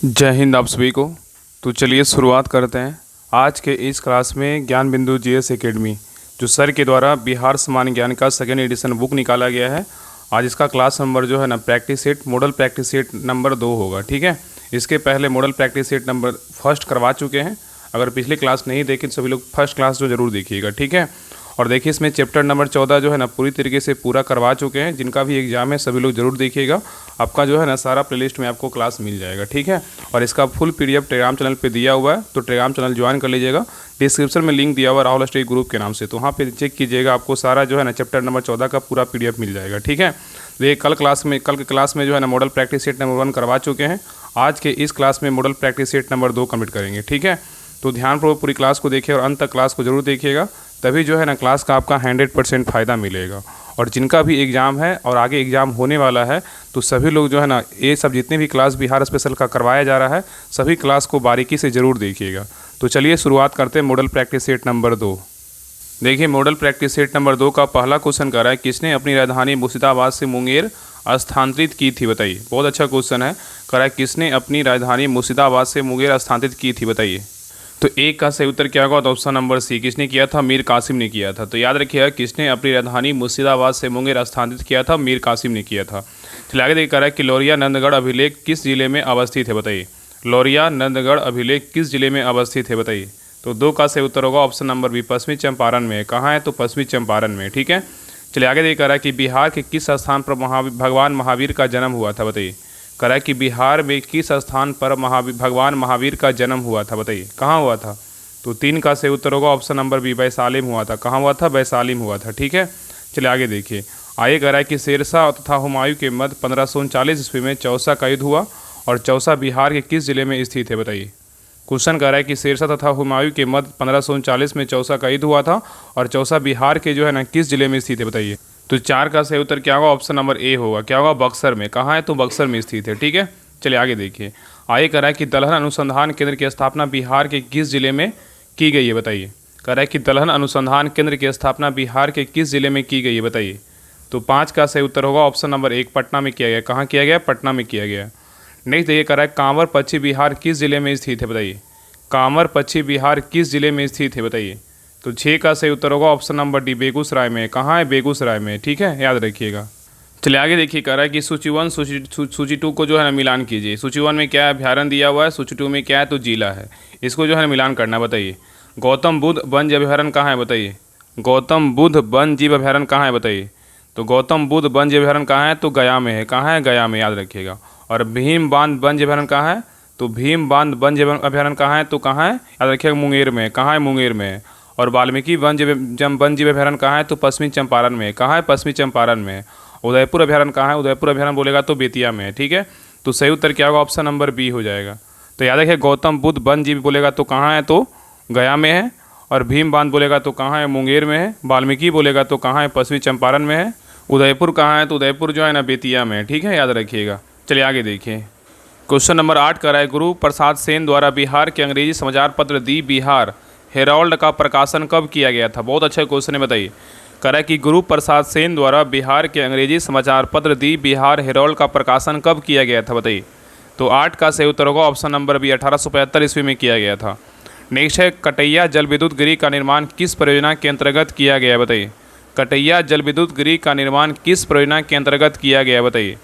जय हिंद आप सभी को। तो चलिए शुरुआत करते हैं आज के इस क्लास में ज्ञान बिंदु जीएस एकेडमी जो सर के द्वारा बिहार सामान्य ज्ञान का सेकेंड एडिशन बुक निकाला गया है। आज इसका क्लास नंबर जो है ना practice set model practice set number 2 होगा। ठीक है, इसके पहले model practice set number first करवा चुके हैं। अगर पिछली क्लास नहीं देखी तो सभी लोग फर्स्ट क्लास जो ज़रूर देखिएगा। ठीक है, और देखिए इसमें चैप्टर नंबर 14 जो है ना पूरी तरीके से पूरा करवा चुके हैं। जिनका भी एग्जाम है सभी लोग जरूर देखिएगा। आपका जो है ना सारा प्लेलिस्ट में आपको क्लास मिल जाएगा। ठीक है, और इसका फुल पीडीएफ टेलीग्राम चैनल पे दिया हुआ है, तो टेलीग्राम चैनल ज्वाइन कर लीजिएगा। डिस्क्रिप्शन में लिंक दिया हुआ है राहुल स्टडी ग्रुप के नाम से, तो वहाँ पे चेक कीजिएगा। आपको सारा जो है ना चैप्टर नंबर 14 का पूरा पीडीएफ मिल जाएगा। ठीक है, तो ये कल के क्लास में जो है ना मॉडल प्रैक्टिस सेट नंबर 1 करवा चुके हैं। आज के इस क्लास में model practice set number 2 complete करेंगे। ठीक है, तो ध्यानपूर्वक पूरी क्लास को देखिए और अंत तक क्लास को जरूर देखिएगा, तभी जो है ना क्लास का आपका 100% फ़ायदा मिलेगा। और जिनका भी एग्ज़ाम है और आगे एग्ज़ाम होने वाला है, तो सभी लोग जो है ना ये सब जितने भी क्लास बिहार स्पेशल का करवाया जा रहा है सभी क्लास को बारीकी से ज़रूर देखिएगा। तो चलिए शुरुआत करते हैं मॉडल प्रैक्टिस सेट नंबर 2। देखिए मॉडल प्रैक्टिस सेट नंबर 2 का पहला क्वेश्चन कर रहा है, किसने अपनी राजधानी मुर्शिदाबाद से मुंगेर स्थानांतरित की थी, बताइए। बहुत अच्छा क्वेश्चन है। कर रहा है किसने अपनी राजधानी मुर्शिदाबाद से मुंगेर स्थानांतरित की थी, बताइए। तो एक का सही उत्तर क्या होगा, तो ऑप्शन नंबर सी, किसने किया था, मीर कासिम ने किया था। तो याद रखिएगा किसने अपनी राजधानी मुर्शिदाबाद से मुंगेर स्थानांतरित किया था, मीर कासिम ने किया था। चलिए आगे देखिए, कह रहा है कि लौरिया नंदगढ़ अभिलेख किस जिले में अवस्थित है, बताइए। लौरिया नंदगढ़ अभिलेख किस जिले में अवस्थित है, बताइए। तो 2 का सही उत्तर होगा ऑप्शन नंबर बी, पश्चिमी चंपारण में। कहाँ है, तो पश्चिमी चंपारण में। ठीक है, चलिए आगे देखिए, कह रहा है कि बिहार के किस स्थान पर भगवान महावीर का जन्म हुआ था, बताइए। कह रहा है कि बिहार में किस स्थान पर भगवान महावीर का जन्म हुआ था, बताइए। कहाँ हुआ था, तो 3 का सही उत्तर होगा ऑप्शन नंबर बी, वैशाली में हुआ था। कहाँ हुआ था, वैशाली में हुआ था। ठीक है, चलिए आगे देखिए। आगे कह रहा है कि शेरशाह तथा हुमायूं के मध्य 1539 ईस्वी में चौसा का युद्ध हुआ और चौसा बिहार के किस जिले में स्थित है, बताइए। क्वेश्चन कह रहा है कि शेरशाह तथा हुमायूं के मध्य 1539 में चौसा का युद्ध हुआ था और चौसा बिहार के जो है ना किस जिले में स्थित है, बताइए। तो 4 का सही उत्तर क्या होगा, ऑप्शन नंबर ए होगा। क्या होगा, बक्सर में। कहाँ है, तो बक्सर में स्थित है। ठीक है, चलिए आगे देखिए। आगे कह रहा है कि दलहन अनुसंधान केंद्र की स्थापना बिहार के किस जिले में की गई है, बताइए। कह रहा है कि दलहन अनुसंधान केंद्र की स्थापना बिहार के किस जिले में की गई है, बताइए। तो 5 का सही उत्तर होगा ऑप्शन नंबर 1, पटना में किया गया। कहाँ किया गया, पटना में किया गया। नेक्स्ट देखिए, कह रहा है कांवर पश्चिम बिहार किस जिले में स्थित है, बताइए। कांवर पश्चिम बिहार किस जिले में स्थित है, बताइए। तो 6 का सही उत्तर होगा ऑप्शन नंबर डी, बेगूसराय में। कहाँ है, बेगूसराय में। ठीक है, याद रखिएगा। चलिए आगे देखिए, कह रहा है कि सूची 1 सूची 2 को जो है ना मिलान कीजिए। सूची 1 में क्या है, अभ्यारण्य दिया हुआ है। सूची 2 में क्या है, तो जिला है। इसको जो है ना मिलान करना, बताइए। गौतम बुद्ध वन जीव अभ्यारण्य कहाँ है, बताइए। गौतम बुद्ध वन जीव अभ्यारण्य कहाँ है, बताइए। तो गौतम बुद्ध वन जीव अभ्यारण्य कहाँ है, तो गया में है। कहाँ है, गया में, याद रखिएगा। और भीम बांध वन जीव अभ्यारण्य कहाँ है, तो भीम बांध वन जीव अभ्यारण्य कहाँ है, तो कहाँ है, याद रखिएगा, मुंगेर में। कहाँ है, मुंगेर में। और वाल्मीकि वन जीव अभ्यारण्य कहाँ है, तो पश्चिमी चंपारण में। कहाँ है, पश्चिमी चंपारण में। उदयपुर अभ्यारण्य कहाँ है, उदयपुर अभ्यारण्य बोलेगा तो बेतिया में। ठीक है, तो सही उत्तर क्या होगा, ऑप्शन नंबर बी हो जाएगा। तो याद रखिए, गौतम बुद्ध वन जीव बोलेगा तो कहाँ है, तो गया में है। और भीम बांध बोलेगा तो कहाँ है, मुंगेर में है। वाल्मीकि बोलेगा तो कहाँ है, पश्चिमी चंपारण में है। उदयपुर कहाँ है, तो उदयपुर जो है ना बेतिया में। ठीक है, याद रखिएगा। चलिए आगे देखिए, क्वेश्चन नंबर 8 कर रहा है, गुरु प्रसाद सेन द्वारा बिहार के अंग्रेजी समाचार पत्र दी बिहार हेराल्ड का प्रकाशन कब किया गया था। बहुत अच्छा क्वेश्चन है, बताइए। कह रहा है कि गुरु प्रसाद सेन द्वारा बिहार के अंग्रेजी समाचार पत्र दी बिहार हेराल्ड का प्रकाशन कब किया गया था, बताइए। तो 8 का सही उत्तर होगा ऑप्शन नंबर बी, 1875 ईस्वी में किया गया था। नेक्स्ट है, कटैया जल विद्युत गृह का निर्माण किस परियोजना के अंतर्गत किया गया, बताइए। कटैया जल विद्युत गृह का निर्माण किस परियोजना के अंतर्गत किया गया, बताइए।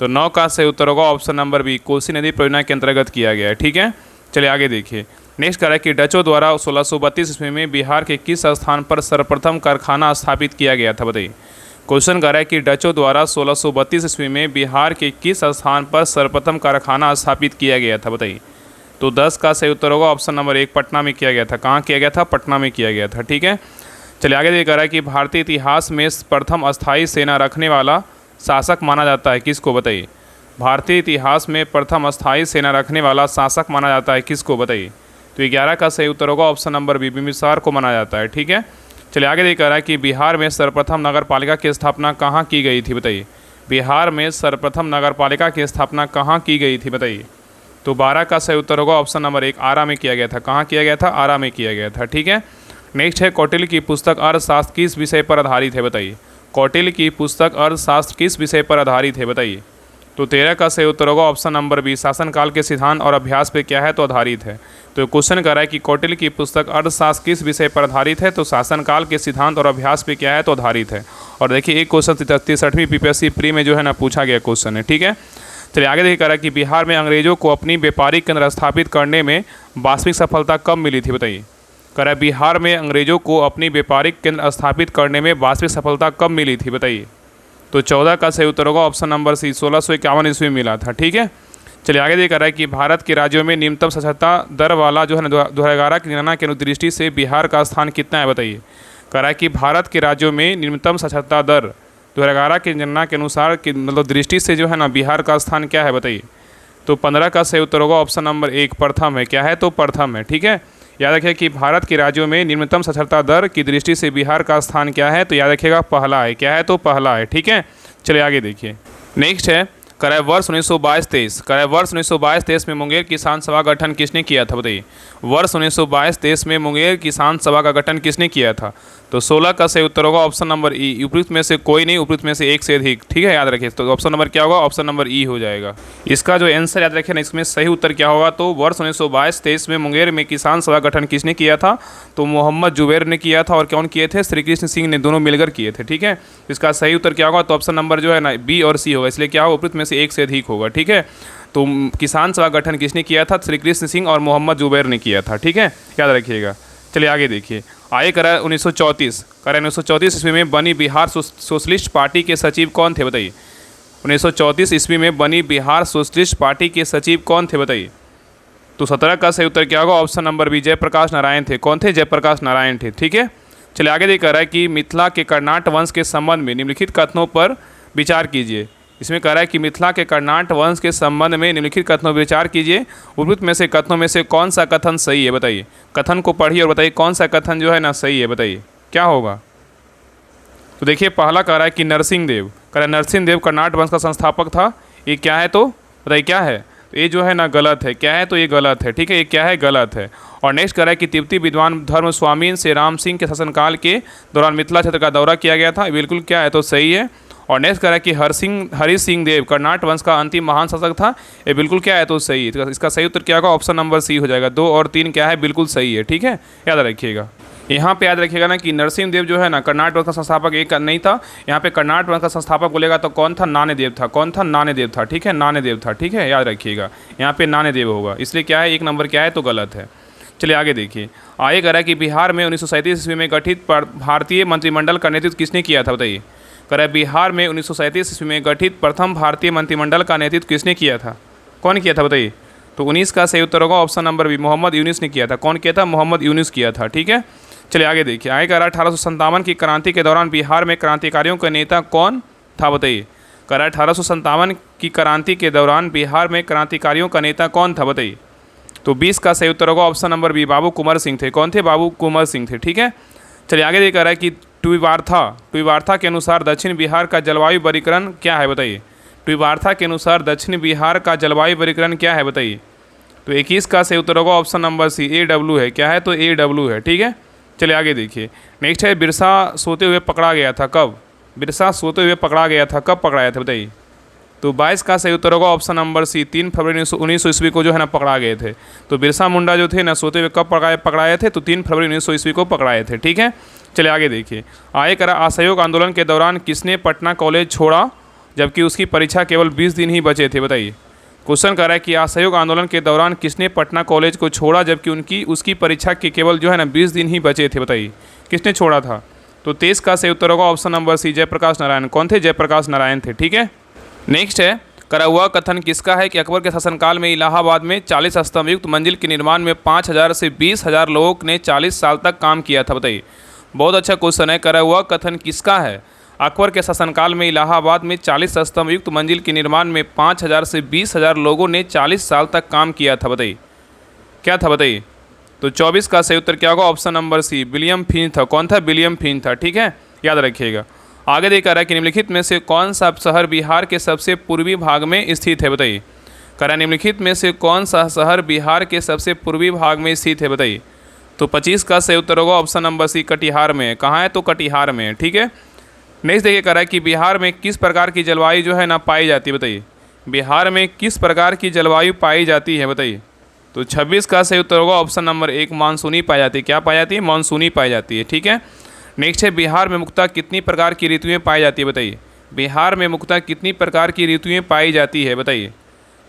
तो 9 का सही उत्तर होगा ऑप्शन नंबर बी, कोसी नदी परियोजना के अंतर्गत किया गया है। ठीक है, चलिए आगे देखिए। नेक्स्ट कह रहा है कि डचों द्वारा 1632 ईस्वी में बिहार के किस स्थान पर सर्वप्रथम कारखाना स्थापित किया गया था, बताइए। क्वेश्चन कह रहा है कि डचों द्वारा 1632 ईस्वी में बिहार के किस स्थान पर सर्वप्रथम कारखाना स्थापित किया गया था, बताइए। तो 10 का सही उत्तर होगा ऑप्शन नंबर 1, पटना में किया गया था। कहाँ किया गया था, पटना में किया गया था। ठीक है, चलिए आगे देखिए, कह रहा है कि भारतीय इतिहास में प्रथम अस्थायी सेना रखने वाला शासक माना जाता है किसको, बताइए। भारतीय इतिहास में प्रथम अस्थायी सेना रखने वाला शासक माना जाता है किसको, बताइए। तो 11 का सही उत्तर होगा ऑप्शन नंबर बी, बिंबिसार को माना जाता है। ठीक है, चलिए आगे देखिए, कह रहा है कि बिहार में सर्वप्रथम नगर पालिका की स्थापना कहाँ की गई थी, बताइए। बिहार में सर्वप्रथम नगर पालिका की स्थापना कहाँ की गई थी, बताइए। तो 12 का सही उत्तर होगा ऑप्शन नंबर 1, आरा में किया गया था। कहाँ किया गया था, आरा में किया गया था। ठीक है, नेक्स्ट है, कौटिल्य की पुस्तक अर्थशास्त्र किस विषय पर आधारित है, बताइए। कौटिल्य की पुस्तक अर्थशास्त्र किस विषय पर आधारित है, बताइए। तो 13 का सही उत्तर होगा ऑप्शन नंबर बी, शासनकाल के सिद्धांत और अभ्यास पे क्या है तो आधारित है। तो क्वेश्चन कर रहा है कि कौटिल्य की पुस्तक अर्थशास्त्र किस विषय पर आधारित है, तो शासनकाल के सिद्धांत और अभ्यास पे क्या है तो आधारित है। और देखिए एक क्वेश्चन 63वीं पीपीएससी प्री में जो है ना पूछा गया क्वेश्चन है, ठीक है। चलिए आगे देखिए, कह रहा है कि बिहार में अंग्रेजों को अपनी व्यापारिक केंद्र स्थापित करने में वास्तविक सफलता कब मिली थी, बताइए। कह रहा है बिहार में अंग्रेजों को अपनी व्यापारिक केंद्र स्थापित करने में वास्तविक सफलता कब मिली थी, बताइए। तो 14 का सही उत्तर होगा ऑप्शन नंबर सी, 1651 ईस्वी में मिला था, ठीक है। चलिए आगे देख रहा है कि भारत के राज्यों में न्यूनतम साक्षरता दर वाला जो है ना 2011 की गणना के दृष्टि से बिहार का स्थान कितना है, बताइए। कह रहा है कि भारत के राज्यों में न्यूनतम साक्षरता दर 2011 की गणना के अनुसार कि मतलब दृष्टि से जो है ना बिहार का स्थान क्या है, बताइए। तो 15 का सही उत्तर होगा ऑप्शन नंबर 1, प्रथम है। क्या है तो प्रथम है, ठीक है। याद रखिए कि भारत के राज्यों में न्यूनतम साक्षरता दर की दृष्टि से बिहार का स्थान क्या है, तो याद रखिएगा पहला है। क्या है तो पहला है, ठीक है। चलिए आगे देखिए, नेक्स्ट है कह रहा है वर्ष 1922-23। कह रहा है वर्ष 1922-23 में मुंगेर किसान सभा का गठन किसने किया था, बताइए। वर्ष 1922-23 में मुंगेर किसान सभा का गठन किसने किया था। तो 16 का सही उत्तर होगा ऑप्शन नंबर ई, उपयुक्त में से कोई नहीं, उपयुक्त में से एक से अधिक, ठीक है। याद रखिए, तो ऑप्शन नंबर क्या होगा, ऑप्शन नंबर ई हो जाएगा। इसका जो आंसर याद रखिए ना, इसमें सही उत्तर क्या होगा, तो वर्ष 1922-23 में मुंगेर में किसान सभा गठन किसने किया था, तो मोहम्मद जुबैर ने किया था। और कौन किए थे, श्री कृष्ण सिंह ने, दोनों मिलकर किए थे, ठीक है। इसका सही उत्तर क्या होगा, तो ऑप्शन नंबर जो है ना बी और सी होगा, इसलिए क्या होगा उपयुक्त में से एक से अधिक होगा, ठीक है। तो किसान सभा गठन किसने किया था, श्री कृष्ण सिंह और मोहम्मद जुबैर ने किया था, ठीक है, याद रखिएगा। चलिए आगे देखिए, आगे करा 1934। करा 1934 ईस्वी में बनी बिहार सोशलिस्ट पार्टी के सचिव कौन थे, बताइए। 1934 ईस्वी में बनी बिहार सोशलिस्ट पार्टी के सचिव कौन थे, बताइए। तो 17 का सही उत्तर क्या होगा, option number B, Jayaprakash Narayan थे। कौन थे, जयप्रकाश नारायण थे, ठीक है। चलिए आगे देख रहा है कि मिथिला के कर्नाट वंश के संबंध में निम्नलिखित कथनों पर विचार कीजिए। इसमें कह रहा है कि मिथिला के कर्नाट वंश के संबंध में निम्नलिखित कथनों पर विचार कीजिए। उपयुक्त में से कथनों में से कौन सा कथन सही है, बताइए। कथन को पढ़िए और बताइए कौन सा कथन जो है ना सही है, बताइए क्या होगा। तो देखिए पहला कह रहा है कि नरसिंह देव, कह रहा है नरसिंह देव कर्नाट वंश का संस्थापक था। ये क्या है तो बताइए क्या है, तो ये जो है ना गलत है। क्या है तो ये गलत है, ठीक है, ये क्या है, गलत है। और नेक्स्ट कह रहा है कि तिब्बती विद्वान धर्म स्वामी से राम सिंह के शासनकाल के दौरान मिथिला क्षेत्र का दौरा किया गया था। बिल्कुल क्या है तो सही है। और नेक्स्ट कह रहा है कि हरि सिंह देव कर्नाट वंश का अंतिम महान शासक था। ये बिल्कुल क्या है तो सही है। इसका सही उत्तर क्या होगा, ऑप्शन नंबर सी हो जाएगा। 2 और 3 क्या है, बिल्कुल सही है, ठीक है, याद रखिएगा। यहाँ पे याद रखिएगा ना कि नरसिंह देव जो है ना कर्नाट वंश का संस्थापक एक नहीं था। यहाँ पे कर्नाट वंश का संस्थापक बोलेगा तो कौन था, नान्यदेव था। कौन था, नान्यदेव था, ठीक है, नान्यदेव था, ठीक है, याद रखिएगा। यहाँ पे नान्यदेव होगा, इसलिए क्या है, एक नंबर क्या है तो गलत है। चलिए आगे देखिए, आगे कह रहा है कि बिहार में 1937 ईस्वी में गठित भारतीय मंत्रिमंडल का नेतृत्व किसने किया था, बताइए। कह रहा है बिहार में 1937 ईस्वी में गठित प्रथम भारतीय मंत्रिमंडल का नेतृत्व किसने किया था, कौन किया था, बताइए। तो 19 का सही उत्तर होगा option number B, Muhammad Yunus ने किया था। कौन किया था, मोहम्मद यूनुस किया था, ठीक है। चलिए आगे देखिए, आगे कह रहा है 1857 की क्रांति के दौरान बिहार में क्रांतिकारियों का नेता कौन था, बताइए। कह रहा है 1857 की क्रांति के दौरान बिहार में क्रांतिकारियों का नेता कौन था, बताइए। तो 20 का सही उत्तर होगा ऑप्शन नंबर बी, बाबू कुंवर सिंह थे। कौन थे, बाबू कुंवर सिंह थे, ठीक है। चलिए आगे ये कह रहा है कि ट्विवार्था के अनुसार दक्षिण बिहार का जलवायु वर्गीकरण क्या है, बताइए। ट्विवार्था के अनुसार दक्षिण बिहार का जलवायु वर्गीकरण क्या है, बताइए। तो 21 का सही उत्तर होगा ऑप्शन नंबर सी, AW है। क्या है तो AW है, ठीक है। चलिए आगे देखिए, नेक्स्ट है बिरसा सोते हुए पकड़ा गया था कब, बिरसा सोते हुए पकड़ा गया था, कब पकड़ाया था, बताइए। तो 22 का सही उत्तर होगा ऑप्शन नंबर सी, 3 फरवरी 1900 ईस्वी को जो है ना पकड़ा गए थे। तो बिरसा मुंडा जो थे ना सोते हुए कब पकड़ाए थे, तो 3 फरवरी 1900 ईस्वी को पकड़ाए थे, ठीक है। चलिए आगे देखिए, आगे करा असहयोग आंदोलन के दौरान किसने पटना कॉलेज छोड़ा जबकि उसकी परीक्षा केवल 20 दिन ही बचे थे, बताइए। क्वेश्चन कर रहा है कि असहयोग आंदोलन के दौरान किसने पटना कॉलेज को छोड़ा जबकि उसकी परीक्षा के केवल जो है ना 20 दिन ही बचे थे, बताइए किसने छोड़ा था। तो 23 का सही उत्तर होगा option number C, Jayaprakash Narayan. कौन थे, जयप्रकाश नारायण थे, ठीक है। नेक्स्ट है करा हुआ कथन किसका है कि अकबर के शासनकाल में इलाहाबाद में 40 स्तंभ युक्त मंजिल के निर्माण में 5000 से 20,000 लोगों ने 40 साल तक काम किया था, बताइए। बहुत अच्छा क्वेश्चन है। करा हुआ कथन किसका है, अकबर के शासनकाल में इलाहाबाद में 40 स्तंभ युक्त मंजिल के निर्माण में 5000 से 20,000 लोगों ने 40 साल तक काम किया था, बताइए क्या था, बताइए। तो 24 का सही उत्तर क्या होगा, option number C, William Finch था। कौन था, विलियम फिंच था, ठीक है, याद रखिएगा। आगे देखा रहा है कि निम्नलिखित में से कौन सा शहर बिहार के सबसे पूर्वी भाग में स्थित है, बताइए। कह रहा है निम्नलिखित में से कौन सा शहर बिहार के सबसे पूर्वी भाग में स्थित है, बताइए। तो 25 का सही उत्तर होगा ऑप्शन नंबर सी, कटिहार में है। कहाँ है, तो कटिहार में है, ठीक है। नेक्स्ट देखिए कह रहा है कि बिहार में किस प्रकार की जलवायु जो है ना पाई जाती है, बताइए। बिहार में किस प्रकार की जलवायु पाई जाती है बताइए। तो 26 का सही उत्तर होगा ऑप्शन नंबर 1, मानसूनी पाई जाती है। क्या पाई जाती है? मानसूनी पाई जाती है। ठीक है। नेक्स्ट है, बिहार में मुख्यतः कितनी प्रकार की ऋतुएं पाई जाती है बताइए। बिहार में मुख्यतः कितनी प्रकार की ऋतुएं पाई जाती है बताइए।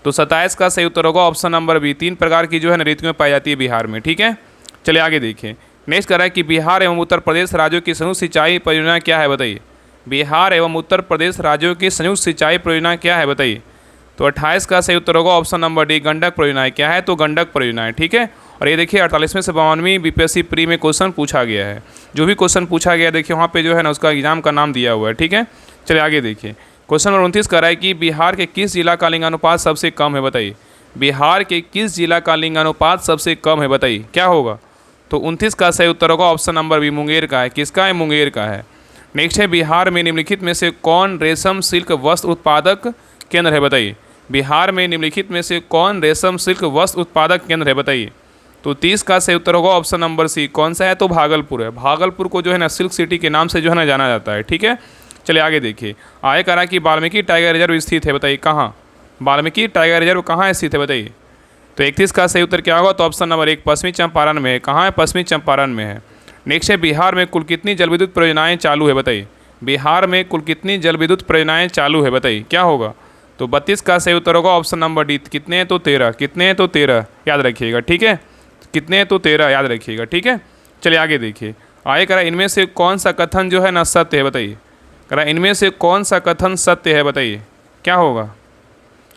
तो 27 का सही उत्तर होगा ऑप्शन नंबर बी, 3 प्रकार की जो है ना ऋतुएं पाई जाती है बिहार में। ठीक है। चलिए आगे देखिए। नेक्स्ट कह रहा है कि बिहार एवं उत्तर प्रदेश राज्यों की संयुक्त सिंचाई परियोजना क्या है बताइए। बिहार एवं उत्तर प्रदेश राज्यों की संयुक्त सिंचाई परियोजना क्या है बताइए। तो 28 का सही उत्तर होगा ऑप्शन नंबर डी, गंडक परियोजना है। क्या है? तो गंडक परियोजना है। ठीक है। और ये देखिए 48वें से 52वीं बीपीएससी प्री में क्वेश्चन पूछा गया है। जो भी क्वेश्चन पूछा गया देखिए वहाँ पे जो है ना उसका एग्जाम का नाम दिया हुआ है। ठीक है। चलिए आगे देखिए। क्वेश्चन नंबर 29 कह रहा है कि बिहार के किस जिला का लिंगानुपात सबसे कम है बताइए। बिहार के किस जिला का लिंगानुपात सबसे कम है बताइए। क्या होगा? तो 29 का सही उत्तर होगा ऑप्शन नंबर बी, मुंगेर का है। किसका है? मुंगेर का है। नेक्स्ट है, बिहार में निम्नलिखित में से कौन रेशम सिल्क वस्त्र उत्पादक केंद्र है बताइए। बिहार में निम्नलिखित में से कौन रेशम सिल्क वस्त्र उत्पादक केंद्र है बताइए। तो 30 का सही उत्तर होगा ऑप्शन नंबर सी, कौन सा है? तो भागलपुर है। भागलपुर को जो है ना सिल्क सिटी के नाम से जो है ना जाना जाता है। ठीक है। चलिए आगे देखिए। आगे कह रहा है कि वाल्मीकि टाइगर रिजर्व स्थित है बताइए कहाँ। वाल्मीकि टाइगर रिजर्व कहाँ स्थित है बताइए। तो 31 का सही उत्तर क्या होगा? तो ऑप्शन नंबर 1, पश्चिमी चंपारण में है। कहाँ है? पश्चिमी चंपारण में है। नेक्स्ट है, बिहार में कुल कितनी जल विद्युत परियोजनाएं चालू है बताइए। बिहार में कुल कितनी जल विद्युत परियोजनाएं चालू है बताइए। क्या होगा? तो 32 का सही उत्तर होगा ऑप्शन नंबर डी, कितने हैं? तो 13। कितने हैं? तो 13 याद रखिएगा। ठीक है। कितने हैं? तो 13 याद रखिएगा। ठीक है। चलिए आगे देखिए। आगे कह रहा है इनमें से कौन सा कथन जो है ना सत्य है बताइए। कह रहा है इनमें से कौन सा कथन सत्य है बताइए। क्या होगा?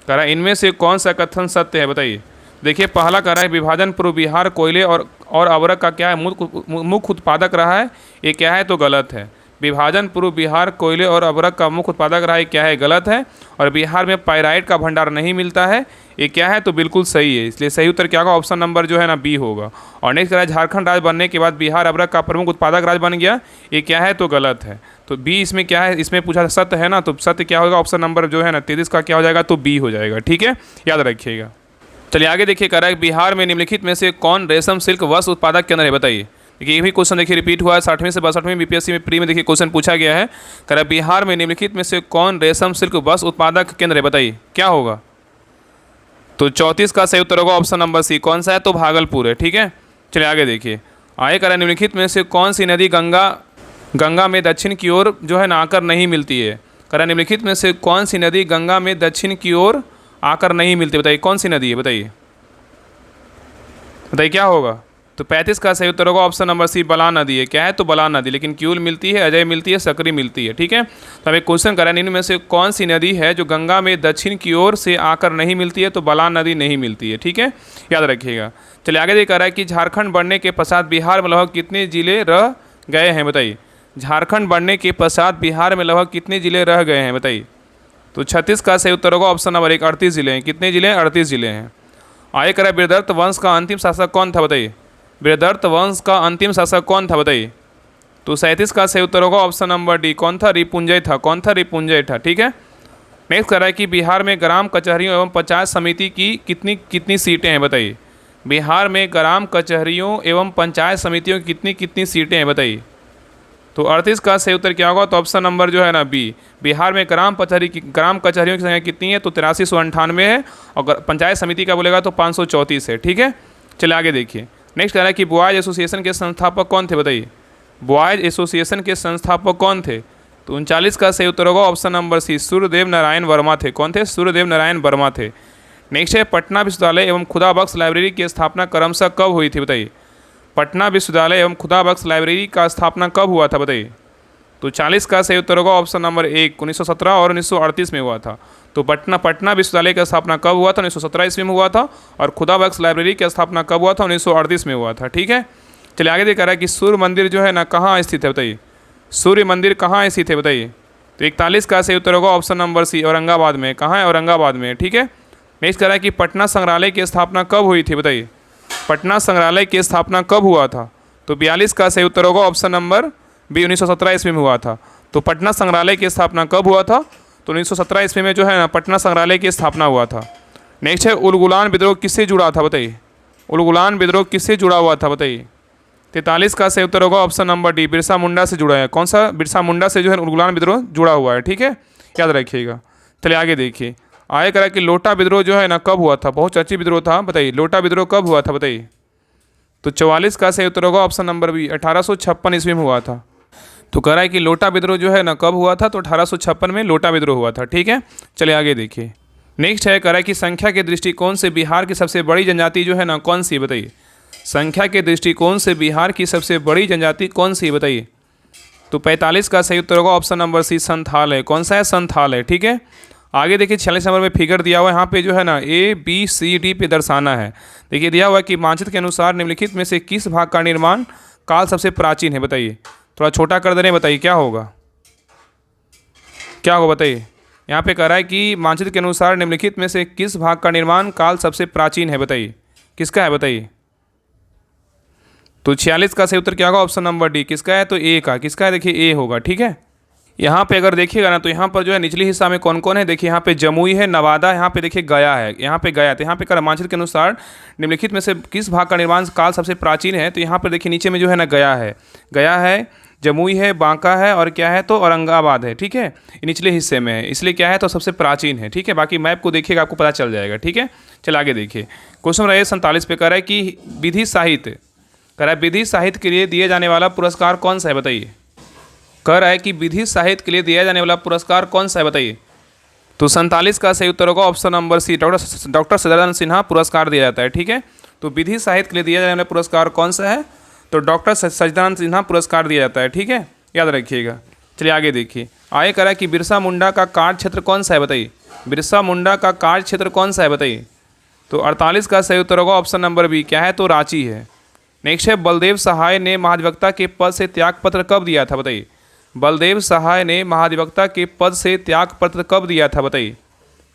कह रहा है इनमें से कौन सा कथन सत्य है बताइए। देखिए पहला कह रहा है विभाजन पूर्व बिहार कोयले और अवरक का क्या है? मुख्य उत्पादक रहा है। ये क्या है? तो गलत है। विभाजन पूर्व बिहार कोयले और अवरक का मुख्य उत्पादक रहा है। क्या है? गलत है। और बिहार में पाइराइट का भंडार नहीं मिलता है। ये क्या है? तो बिल्कुल सही है। इसलिए सही उत्तर क्या होगा? ऑप्शन नंबर जो है ना बी होगा। और नेक्स्ट कह रहा है झारखंड राज्य बनने के बाद बिहार अवरक का प्रमुख उत्पादक राज्य बन गया। ये क्या है? तो गलत है। तो बी इसमें क्या है? इसमें पूछा सत्य है ना, तो सत्य क्या होगा? ऑप्शन नंबर जो है ना 33 का क्या हो जाएगा? तो बी हो जाएगा। ठीक है। याद रखिएगा। चलिए आगे देखिए। कह रहा है बिहार में निम्नलिखित में से कौन रेशम सिल्क वस्त्र उत्पादक केंद्र है बताइए। देखिए ये भी क्वेश्चन देखिए रिपीट हुआ है 60वें से 62वें बीपीएससी में प्री में देखिए क्वेश्चन पूछा गया है। कह रहा है बिहार में निम्नलिखित में से कौन रेशम सिल्क वस्त्र उत्पादक केंद्र है बताइए। क्या होगा? तो 34 का सही उत्तर होगा ऑप्शन नंबर सी, कौन सा है? तो भागलपुर है। ठीक है। चलिए आगे देखिए। आगे कह रहा है निम्नलिखित में से कौन सी नदी गंगा में दक्षिण की ओर जो है ना आकर नहीं मिलती है। कह रहा है निम्नलिखित में से कौन सी नदी गंगा में दक्षिण की ओर आकर नहीं मिलती बताइए। कौन सी नदी है बताइए। बताइए क्या होगा? तो 35 का सही उत्तर होगा ऑप्शन नंबर सी, बलान नदी है। क्या है? तो बलान नदी। लेकिन क्यूल मिलती है, अजय मिलती है, सकरी मिलती है। ठीक है। तो हमें क्वेश्चन करा इनमें से कौन सी नदी है जो गंगा में दक्षिण की ओर से आकर नहीं मिलती है। तो बलान नदी नहीं मिलती है। ठीक है। याद रखिएगा। चलिए आगे ये कह रहा है कि झारखंड बढ़ने के पश्चात बिहार में लगभग कितने जिले रह गए हैं बताइए। झारखंड बढ़ने के पश्चात बिहार में लगभग कितने जिले रह गए हैं बताइए। तो 36 का सही उत्तर होगा ऑप्शन नंबर 1, 38 जिले हैं। कितने जिले हैं? 38 जिले हैं। आगे कह रहा है बृहदत्त वंश का अंतिम शासक कौन था बताइए। बृहदत्त वंश का अंतिम शासक कौन था बताइए। तो 37 का सही उत्तर होगा ऑप्शन नंबर डी, कौन था? रिपुंजय था। कौन था? रिपुंजय था। ठीक है। नेक्स्ट कह रहा है कि बिहार में ग्राम कचहरियों एवं पंचायत समिति की कितनी कितनी सीटें हैं बताइए। बिहार में ग्राम कचहरियों एवं पंचायत समितियों की कितनी कितनी सीटें हैं बताइए। तो 38 का सही उत्तर क्या होगा? तो ऑप्शन नंबर जो है ना बी, बिहार में ग्राम कचहरियों की संख्या कितनी है? तो 8398 है। और पंचायत समिति का बोलेगा तो 534 है। ठीक है। चलिए आगे देखिए। नेक्स्ट कह रहा है कि बॉयज एसोसिएशन के संस्थापक कौन थे बताइए। बॉयज एसोसिएशन के संस्थापक कौन थे। तो 39 का सही उत्तर होगा option number C, Suryadev Narayan Verma थे। कौन थे? सूर्यदेव नारायण वर्मा थे। नेक्स्ट है, पटना विश्वविद्यालय एवं खुदा बख्श लाइब्रेरी की स्थापना क्रमशः कब हुई थी बताइए। पटना विश्वविद्यालय एवं खुदा बख्श लाइब्रेरी का स्थापना कब हुआ था बताइए। तो 40 का सही उत्तर होगा ऑप्शन नंबर 1, 1917 और 1938 में हुआ था। तो पटना विश्वविद्यालय की स्थापना कब हुआ था? 1917 ईस्वी में हुआ था। और खुदा बख्श लाइब्रेरी की स्थापना कब हुआ था? 1938 में हुआ था। ठीक है। चलिए आगे देखा रहा है कि सूर्य मंदिर जो है ना कहाँ स्थित है बताइए। सूर्य मंदिर कहाँ स्थित है बताइए। तो 41 का सही उत्तर होगा ऑप्शन नंबर सी, औरंगाबाद में। कहाँ है? औरंगाबाद में। ठीक है। नेक्स्ट कह रहा है कि पटना संग्रहालय की स्थापना कब हुई थी बताइए। पटना संग्रहालय की स्थापना कब हुआ था। तो 42 का सही उत्तर होगा ऑप्शन नंबर बी, 1917 ईस्वी में हुआ था। तो पटना संग्रहालय की स्थापना कब हुआ था? तो 1917 ईस्वी में जो है ना पटना संग्रहालय की स्थापना हुआ था। नेक्स्ट है, उलगुलान विद्रोह किससे जुड़ा था बताइए। उलगुलान विद्रोह किससे जुड़ा हुआ था बताइए। 43 का सही उत्तर होगा option number D, Birsa Munda से जुड़ा है। कौन सा? बिरसा मुंडा से जो है उलगुलान विद्रोह जुड़ा हुआ है। ठीक है। याद रखिएगा। चलिए आगे देखिए। आगे करा कि लोटा विद्रोह जो है ना कब हुआ था, बहुत चर्चित विद्रोह था, बताइए लोटा विद्रोह कब हुआ था बताइए। तो 44 का सही उत्तर होगा ऑप्शन नंबर बी, 1856 ईस्वी में हुआ था। तो कह रहा है कि लोटा विद्रोह जो है ना कब हुआ था, तो 1856 में लोटा विद्रोह हुआ था। ठीक है, चलिए आगे देखिए। नेक्स्ट है, कह रहा है कि संख्या के दृष्टिकोण से बिहार की सबसे बड़ी जनजाति जो है ना कौन सी है बताइए। संख्या के दृष्टिकोण से बिहार की सबसे बड़ी जनजाति कौन सी है बताइए। तो 45 का सही उत्तर होगा ऑप्शन नंबर सी, संथाल है। कौन सा है, संथाल है। ठीक है, आगे देखिए 46 नंबर में फिगर दिया हुआ है, यहाँ पे जो है ना ए बी सी डी पे दर्शाना है। देखिए दिया हुआ है कि मानचित्र के अनुसार निम्नलिखित में से किस भाग का निर्माण काल सबसे प्राचीन है बताइए। थोड़ा छोटा कर दे रहे हैं, बताइए क्या होगा, क्या होगा बताइए। यहाँ पे कह रहा है कि मानचित्र के अनुसार निम्नलिखित में से किस भाग का निर्माण काल सबसे प्राचीन है बताइए, किसका है बताइए। तो 46 का सही उत्तर क्या होगा, ऑप्शन नंबर डी, किसका है, तो ए का। किसका है, देखिए ए होगा। ठीक है, यहाँ पे अगर देखिएगा ना तो यहाँ पर जो है निचले हिस्सा में कौन कौन है, देखिए यहाँ पे जमुई है, नवादा, यहाँ पे देखिए गया है, यहाँ पे गया। तो यहाँ पे मानचित्र के अनुसार निम्नलिखित में से किस भाग का निर्माण काल सबसे प्राचीन है, तो यहाँ पर देखिए नीचे में जो है ना गया है, गया है, जमुई है, बांका है और क्या है, तो औरंगाबाद है। ठीक है, ये निचले हिस्से में है, इसलिए क्या है, तो सबसे प्राचीन है। ठीक है, बाकी मैप को देखिएगा आपको पता चल जाएगा। ठीक है, चल आगे देखिए। क्वेश्चन रहे 47 पे, कह रहा है कि विधि साहित्य, कह रहा है विधि साहित्य के लिए दिए जाने वाला पुरस्कार कौन सा है बताइए। कह रहा है कि विधि साहित्य के लिए दिया जाने वाला पुरस्कार कौन सा है बताइए। तो 47 का सही उत्तर होगा option number C, doctor Sachchidananda Sinha पुरस्कार दिया जाता है। ठीक है, तो विधि साहित्य के लिए दिया जाने वाला पुरस्कार कौन सा है, तो डॉक्टर सचिदानंद सिन्हा पुरस्कार दिया जाता है। ठीक है, याद रखिएगा। चलिए आगे देखिए। आगे कह रहा है कि बिरसा मुंडा का कार्य क्षेत्र कौन सा है बताइए। बिरसा मुंडा का कार्य क्षेत्र कौन सा है बताइए। तो 48 का सही उत्तर होगा ऑप्शन नंबर बी, क्या है, तो रांची है। नेक्स्ट है, बलदेव सहाय ने महाधिवक्ता के पद से त्यागपत्र कब दिया था बताइए। बलदेव सहाय ने महाधिवक्ता के पद से त्यागपत्र कब दिया था बताइए।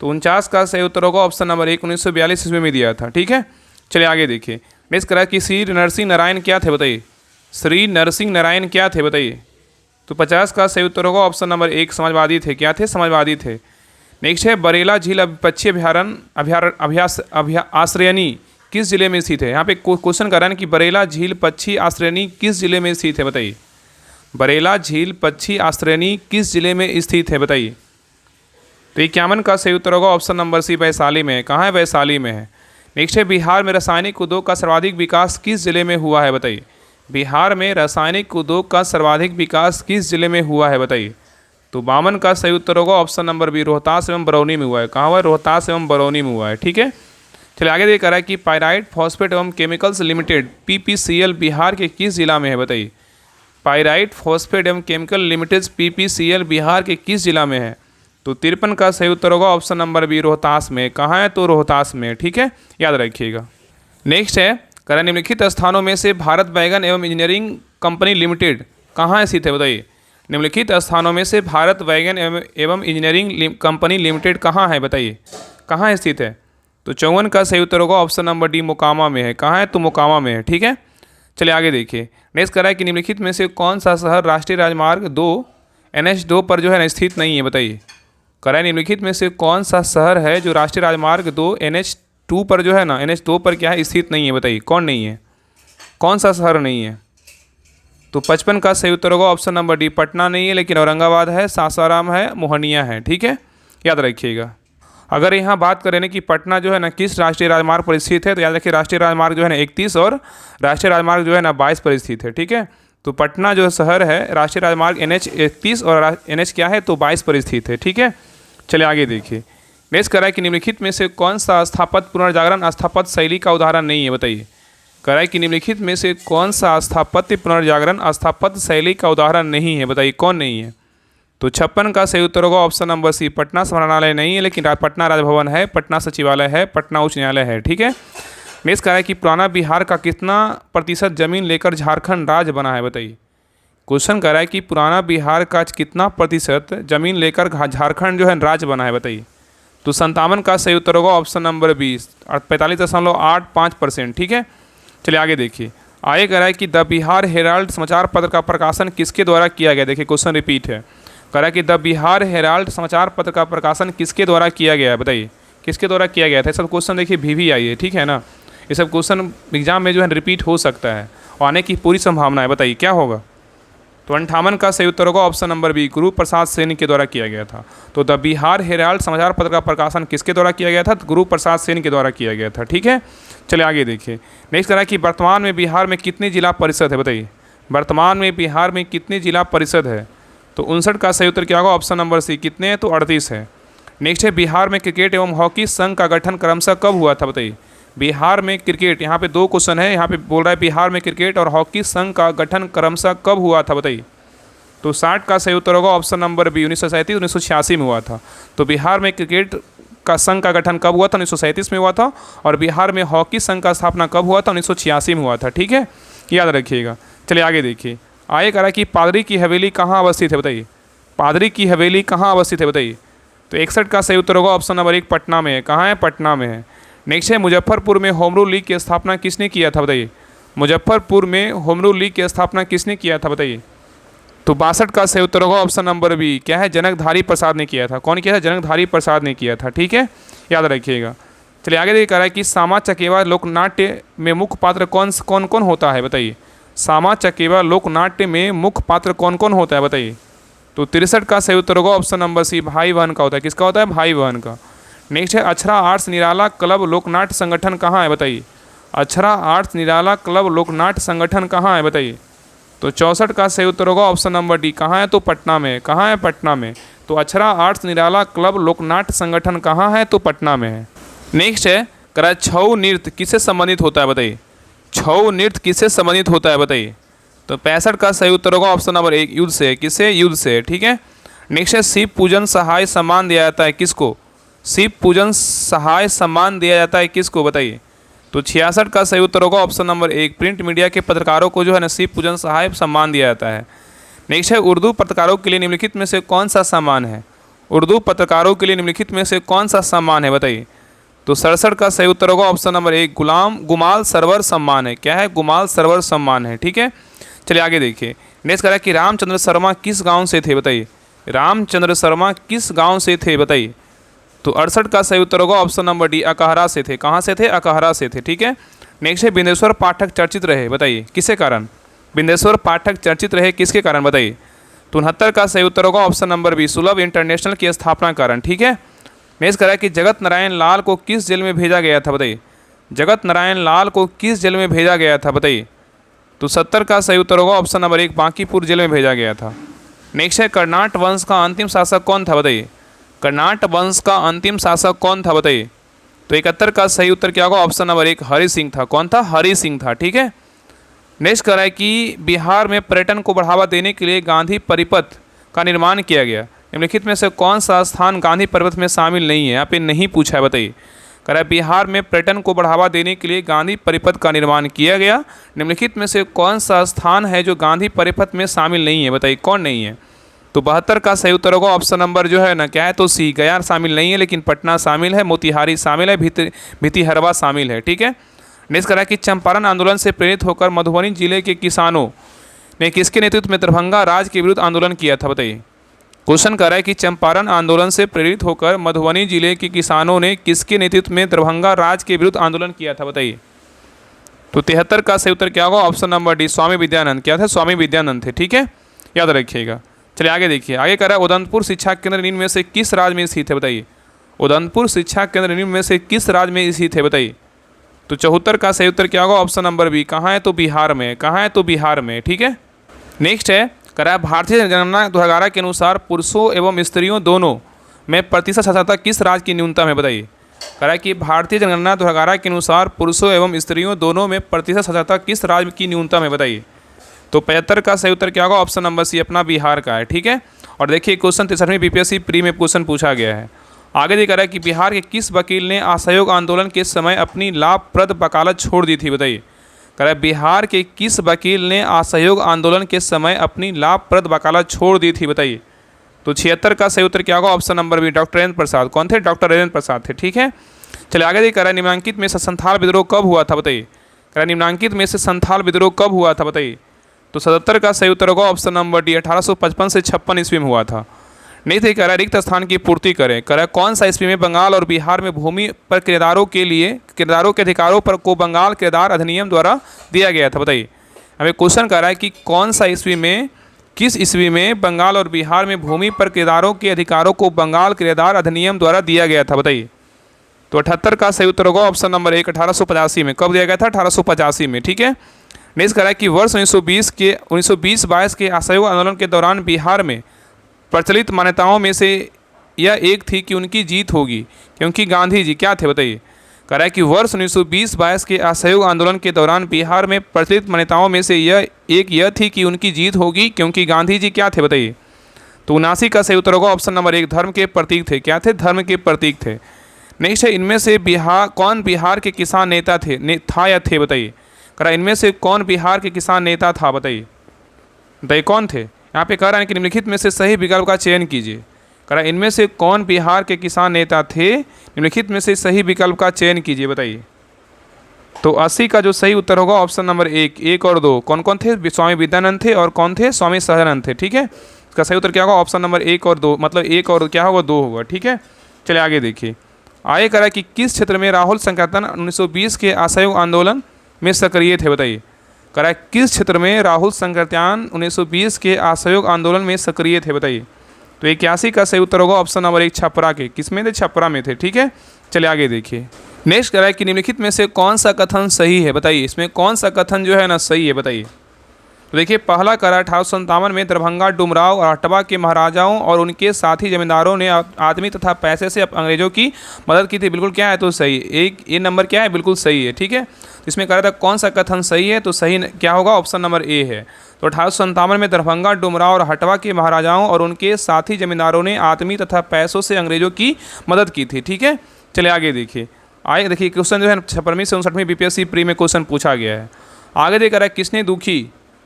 तो 49 का सही उत्तर होगा ऑप्शन नंबर 1, 1942 ईस्वी में दिया था। ठीक है, चलिए आगे देखिए। नेक्स्ट करा कि श्री नरसिंह नारायण क्या थे बताइए। श्री नरसिंह नारायण क्या थे बताइए। तो 50 का सही उत्तर होगा ऑप्शन नंबर 1, समाजवादी थे। क्या थे, समाजवादी थे। नेक्स्ट है, बरेला झील पक्षी अभ्यारण्य आश्रयनी किस जिले में स्थित है। यहाँ पे क्वेश्चन कर रहा है कि बरेला झील पक्षी आश्रयनी किस जिले में स्थित है बताइए। बरेला झील पक्षी आश्रयनी किस जिले में स्थित है बताइए। तो 51 का सही उत्तर होगा ऑप्शन नंबर सी, वैशाली में। कहाँ है, वैशाली में है। नेक्स्ट है, बिहार में रासायनिक उद्योग का सर्वाधिक विकास किस जिले में हुआ है बताइए। बिहार में रासायनिक उद्योग का सर्वाधिक विकास किस जिले में हुआ है बताइए। तो 52 का सही उत्तर होगा ऑप्शन नंबर बी, रोहतास एवं बरौनी में हुआ है। कहाँ हुआ है, रोहतास एवं बरौनी में हुआ है। ठीक है, चलिए आगे देख रहा है कि पायराइट फॉस्फेट एवं केमिकल्स लिमिटेड PPCL बिहार के किस जिला में है बताइए। पायराइट फॉस्फेट एवं केमिकल लिमिटेड PPCL बिहार के किस जिला में है। तो 53 का सही उत्तर होगा ऑप्शन नंबर बी, रोहतास में। कहाँ है, तो रोहतास में। ठीक है, याद रखिएगा। नेक्स्ट है, कह रहा निम्नलिखित स्थानों में से भारत बैगन एवं इंजीनियरिंग कंपनी लिमिटेड कहाँ स्थित है बताइए। निम्नलिखित स्थानों में से भारत बैगन एवं इंजीनियरिंग कंपनी लिमिटेड कहाँ है बताइए, कहाँ स्थित है। तो 54 का सही उत्तर होगा ऑप्शन नंबर डी, मोकामा में है। कहाँ है, तो मोकामा में है। ठीक है, चलिए आगे देखिए। नेक्स्ट कह रहा है कि निम्नलिखित में से कौन सा शहर राष्ट्रीय राजमार्ग 2 NH2 पर जो है ना स्थित नहीं है बताइए। कह रहा है निम्नलिखित में से कौन सा शहर है जो राष्ट्रीय राजमार्ग 2 NH2 पर जो है ना NH2 पर क्या है, स्थित नहीं है बताइए। कौन नहीं है, कौन सा शहर नहीं है। तो 55 का सही उत्तर होगा ऑप्शन नंबर डी, पटना नहीं है, लेकिन औरंगाबाद है, सासाराम है, मोहनिया है। ठीक है, याद रखिएगा। अगर यहाँ बात करें ना कि पटना जो है ना किस राष्ट्रीय राजमार्ग पर स्थित है, तो याद रखिए राष्ट्रीय राजमार्ग जो है ना 31 और राष्ट्रीय राजमार्ग जो है ना 22 पर स्थित है। ठीक है, तो पटना जो शहर है राष्ट्रीय राजमार्ग NH 31 और NH क्या है, तो 22 पर स्थित है। ठीक है, चलिए आगे देखिए। नेक्स्ट कह रहा है कि निम्नलिखित में से कौन सा स्थापत्य पुनर्जागरण स्थापत्य शैली का उदाहरण नहीं है बताइए। कह रहा है कि निम्नलिखित में से कौन सा स्थापत्य पुनर्जागरण स्थापत्य शैली का उदाहरण नहीं है बताइए, कौन नहीं है। तो 56 का सही उत्तर होगा ऑप्शन नंबर सी, पटना समाहरणालय नहीं है, लेकिन पटना राजभवन है, पटना सचिवालय है, पटना उच्च न्यायालय है। ठीक है, नेक्स्ट कह रहा है कि पुराना बिहार का कितना प्रतिशत जमीन लेकर झारखंड राज्य बना है बताइए। क्वेश्चन कह रहा है कि पुराना बिहार का कितना प्रतिशत जमीन लेकर झारखंड जो है राज्य बना है बताइए। तो 57 का सही उत्तर होगा ऑप्शन नंबर 20, 45.85%। ठीक है, चलिए आगे देखिए। आगे कह रहा है कि द बिहार हेराल्ड समाचार पत्र का प्रकाशन किसके द्वारा किया गया। देखिए क्वेश्चन रिपीट है, कह रहा है कि द बिहार हेराल्ड समाचार पत्र का प्रकाशन किसके द्वारा किया गया है बताइए, किसके द्वारा किया गया था। सब क्वेश्चन देखिए भी आई है। ठीक है ना, ये सब क्वेश्चन एग्जाम में जो है रिपीट हो सकता है और आने की पूरी संभावना है। बताइए क्या होगा। तो 58 का सही उत्तर होगा option number B, Guru Prasad Sen के द्वारा किया गया था। तो द बिहार हेराल्ड समाचार पत्र का प्रकाशन किसके द्वारा किया गया था? गुरु प्रसाद सेन के द्वारा किया गया था। ठीक है, चलिए आगे देखिए। नेक्स्ट कह रहा है कि वर्तमान में बिहार में कितनी जिला परिषद है? बताइए, वर्तमान में बिहार में कितनी जिला परिषद है? तो 59 का सही उत्तर क्या होगा? ऑप्शन नंबर सी, कितने? तो 38 है। नेक्स्ट है, बिहार में क्रिकेट एवं हॉकी संघ का गठन क्रमशः कब हुआ था? बताइए, बिहार में क्रिकेट, यहाँ पे 2 क्वेश्चन है, यहाँ पे बोल रहा है बिहार में क्रिकेट और हॉकी संघ का गठन क्रमशः कब हुआ था? बताइए, तो 60 का सही उत्तर होगा ऑप्शन नंबर बी, 1937-1986 में हुआ था। तो बिहार में क्रिकेट का संघ का गठन कब हुआ था? 1937 में हुआ था। और बिहार में हॉकी संघ का स्थापना कब हुआ था? 1986 में हुआ था। ठीक है, याद रखिएगा। चलिए आगे देखिए। आगे कह रहा है कि पादरी की हवेली कहाँ अवस्थित है? बताइए, पादरी की हवेली कहाँ अवस्थित है? बताइए, तो 61 का सही उत्तर होगा ऑप्शन नंबर 1, पटना में है। कहाँ है? पटना में है। नेक्स्ट है, मुजफ्फरपुर में होम रूल लीग की स्थापना किसने किया था? बताइए, मुजफ्फरपुर में होम रूल लीग की स्थापना किसने किया था? बताइए, तो 62 का सही उत्तर होगा ऑप्शन नंबर बी, क्या है? जनकधारी प्रसाद ने किया था। कौन किया था? जनकधारी प्रसाद ने किया था। ठीक है, याद रखिएगा। चलिए आगे देखिए, कह रहा है कि सामा चकेवा लोकनाट्य में मुख्य पात्र कौन कौन होता है? बताइए, सामा चकेवा लोकनाट्य में मुख्य पात्र कौन कौन होता है? बताइए, तो 63 का सही उत्तर होगा ऑप्शन नंबर सी, भाई बहन का होता है। किसका होता है? भाई बहन का। नेक्स्ट है, अक्षरा आर्ट्स निराला क्लब लोकनाट्य संगठन कहाँ है? बताइए, अक्षरा आर्ट्स निराला क्लब लोकनाट्य संगठन कहाँ है? बताइए, तो 64 का सही उत्तर होगा ऑप्शन नंबर डी, कहाँ है? तो पटना में। कहाँ है? पटना में। तो अक्षरा आर्ट्स निराला क्लब लोकनाट्य संगठन कहाँ है? तो पटना में है। नेक्स्ट है, कह रहा है छऊ नृत्य किससे संबंधित होता है? बताइए, छऊ नृत्य किससे संबंधित होता है? बताइए, तो 65 का सही उत्तर होगा ऑप्शन नंबर 1, युद्ध से। किससे? युद्ध से। ठीक है। नेक्स्ट है, शिव पूजन सहाय सम्मान दिया जाता है किसको? शिव पूजन सहाय सम्मान दिया जाता है किसको? बताइए, तो 66 का सही उत्तर होगा ऑप्शन नंबर 1, प्रिंट मीडिया के पत्रकारों को जो है ना शिव पूजन सहाय सम्मान दिया जाता है। नेक्स्ट है, उर्दू पत्रकारों के लिए निम्नलिखित में से कौन सा सम्मान है? उर्दू पत्रकारों के लिए निम्नलिखित में से कौन सा सम्मान है? बताइए, तो 67 का सही उत्तर होगा ऑप्शन नंबर 1, गुमाल सरवर सम्मान है। क्या है? गुमाल सरवर सम्मान है। ठीक है, चलिए आगे देखिए। नेक्स्ट कह रहा है कि रामचंद्र शर्मा किस गांव से थे? बताइए, रामचंद्र शर्मा किस गांव से थे? बताइए, तो 68 का सही उत्तर होगा ऑप्शन नंबर डी, अकहरा से थे। कहाँ से थे? अकहरा से थे। ठीक है। नेक्स्ट है, बिंदेश्वर पाठक चर्चित रहे। बताइए, किसके कारण? बिंदेश्वर पाठक चर्चित रहे किसके कारण? बताइए, तो 69 का सही उत्तर होगा ऑप्शन नंबर बी, सुलभ इंटरनेशनल की स्थापना कारण। ठीक है। नेक्स्ट कह रहा है कि जगत नारायण लाल को किस जेल में भेजा गया था? बताइए, जगत नारायण लाल को किस जेल में भेजा गया था? बताइए, तो 70 का सही उत्तर होगा ऑप्शन नंबर 1, बांकीपुर जेल में भेजा गया था। नेक्स्ट है, कर्नाट वंश का अंतिम शासक कौन था? बताइए, कर्नाट वंश का अंतिम शासक कौन था? बताइए, तो 71 का सही उत्तर क्या होगा? ऑप्शन नंबर 1, हरि सिंह था। कौन था? हरि सिंह था। ठीक है। नेक्स्ट कह रहा है कि बिहार में पर्यटन को बढ़ावा देने के लिए गांधी परिपथ का निर्माण किया गया। निम्नलिखित में से कौन सा स्थान गांधी परिपथ में शामिल नहीं है? यहाँ पे नहीं पूछा है। बताइए, कह रहा है बिहार में पर्यटन को बढ़ावा देने के लिए गांधी परिपथ का निर्माण किया गया। निम्नलिखित में से कौन सा स्थान है जो गांधी परिपथ में शामिल नहीं है? बताइए, कौन नहीं है? तो 72 का सही उत्तर होगा ऑप्शन नंबर जो है ना, क्या है? तो सी, गया शामिल नहीं है, लेकिन पटना शामिल है, मोतिहारी शामिल है, भितिहरवा शामिल है। ठीक है। नेक्स्ट कह रहा है कि चंपारण आंदोलन से प्रेरित होकर मधुबनी जिले के किसानों ने किसके नेतृत्व में दरभंगा राज के विरुद्ध आंदोलन किया था? बताइए, क्वेश्चन कह रहा है कि चंपारण आंदोलन से प्रेरित होकर मधुबनी जिले के किसानों ने किसके नेतृत्व में दरभंगा राज के विरुद्ध आंदोलन किया था? बताइए, तो 73 का सही उत्तर क्या होगा? ऑप्शन नंबर डी, स्वामी विद्यानंद। क्या थे? स्वामी विद्यानंद थे। ठीक है, याद रखिएगा। चलिए आगे देखिए। आगे कह रहा है, उदयपुर शिक्षा केंद्र निम्न में से किस राज्य में स्थित है? बताइए, उदयपुर शिक्षा केंद्र निम्न में से किस राज्य में स्थित है? बताइए, तो 74 का सही उत्तर क्या होगा? ऑप्शन नंबर बी, कहाँ है? तो बिहार में। कहाँ है? तो बिहार में। ठीक है। नेक्स्ट है, कह रहा है भारतीय जनगणना 2011 के अनुसार पुरुषों एवं स्त्रियों दोनों में प्रतिशत साक्षरता किस राज्य की न्यूनतम है? बताइए, कह रहा है कि भारतीय जनगणना 2011 के अनुसार पुरुषों एवं स्त्रियों दोनों में प्रतिशत साक्षरता किस राज्य की न्यूनतम है? बताइए, तो 75 का सही उत्तर क्या होगा? ऑप्शन नंबर सी, अपना बिहार का है। ठीक है। और देखिए, क्वेश्चन 63वीं बीपीएससी प्री में क्वेश्चन पूछा गया है। आगे देखा रहा है कि बिहार के किस वकील ने असहयोग आंदोलन के समय अपनी लाभप्रद वकालत छोड़ दी थी? बताइए, कह रहा है बिहार के किस वकील ने असहयोग आंदोलन के समय अपनी लाभप्रद वकालत छोड़ दी थी? बताइए, तो 76 का सही उत्तर क्या होगा? Option number B, doctor Rajendra Prasad. कौन थे? डॉक्टर राजेंद्र प्रसाद थे। ठीक है। चलिए आगे देखा रहा है, निम्नांकित में से संथाल विद्रोह कब हुआ था? बताइए, कह रहा है निम्नांकित में से संथाल विद्रोह कब हुआ था? बताइए, तो 77 का सही उत्तर होगा ऑप्शन नंबर डी, 1855 से 56 ईस्वी में हुआ था। नहीं थे, कह रहा है रिक्त स्थान की पूर्ति करें। कह रहा है कौन सा ईस्वी में बंगाल और बिहार में भूमि पर किराएदारों के अधिकारों पर को बंगाल किराएदार अधिनियम द्वारा दिया गया था? बताइए, हमें क्वेश्चन कह रहा है कि कौन सा ईस्वी में किस ईस्वी में बंगाल और बिहार में भूमि पर किराएदारों के अधिकारों को बंगाल किराएदार अधिनियम द्वारा दिया गया था, बताइए। तो 78 का सही उत्तर होगा ऑप्शन नंबर 1, 1885 में। कब दिया गया था? 1885 में, ठीक है। नेक्स्ट कह रहा है कि वर्ष 1920-22 के असहयोग आंदोलन के दौरान बिहार में प्रचलित मान्यताओं में से यह एक थी कि उनकी जीत होगी क्योंकि गांधी जी क्या थे, बताइए। कह रहा है कि वर्ष 1920-22 के असहयोग आंदोलन के दौरान बिहार में प्रचलित मान्यताओं में से यह थी कि उनकी जीत होगी क्योंकि गांधी जी क्या थे, बताइए। तो 79 का सही उत्तर होगा ऑप्शन नंबर 1, धर्म के प्रतीक थे। क्या थे? धर्म के प्रतीक थे। नेक्स्ट है, इनमें से कौन बिहार के किसान नेता था या थे, बताइए। कह रहा है इनमें से कौन बिहार के किसान नेता था, बताइए कौन थे। यहाँ पे कह रहा है कि निम्नलिखित में से सही विकल्प का चयन कीजिए। कह रहा है इनमें से कौन बिहार के किसान नेता थे, निम्नलिखित में से सही विकल्प का चयन कीजिए, बताइए। तो 80 का जो सही उत्तर होगा ऑप्शन नंबर 1 और 2। कौन कौन थे? स्वामी विद्यानंद थे और कौन थे? स्वामी सहजानंद थे, ठीक है। इसका सही उत्तर क्या होगा? ऑप्शन नंबर 1 और 2, मतलब 1 और क्या होगा? 2 होगा, ठीक है। चलिए आगे देखिए। आगे कह रहा है कि किस क्षेत्र में राहुल संकीर्तन 1920 के असहयोग आंदोलन में सक्रिय थे, बताइए। कह रहा है किस क्षेत्र में राहुल संकीर्तन 1920 के असहयोग आंदोलन में सक्रिय थे, बताइए। तो 81 का सही उत्तर होगा ऑप्शन नंबर 1, छपरा के। किसमें थे? छपरा में थे, ठीक है। चलिए आगे देखिए। नेक्स्ट कह रहा है कि निम्नलिखित में से कौन सा कथन सही है, बताइए। इसमें कौन सा कथन जो है ना सही है, बताइए। तो देखिए, पहला कह रहा है 1857 में दरभंगा, डुमराव और हटवा के महाराजाओं और उनके साथी जमींदारों ने आदमी तथा पैसे से अंग्रेजों की मदद की थी। बिल्कुल क्या है? तो सही। ये नंबर क्या है? बिल्कुल सही है, ठीक है। इसमें कह रहा था कौन सा कथन सही है, तो सही क्या होगा? ऑप्शन नंबर ए है। तो 1857 में दरभंगा, डुमराव और हटवा के महाराजाओं और उनके साथी जमींदारों ने आदमी तथा पैसों से अंग्रेजों की मदद की थी, ठीक है। चलिए आगे देखिए। आगे देखिए क्वेश्चन जो है 56वीं से 59वीं बीपीएससी प्री में क्वेश्चन पूछा गया है। आगे देख रहा है किसने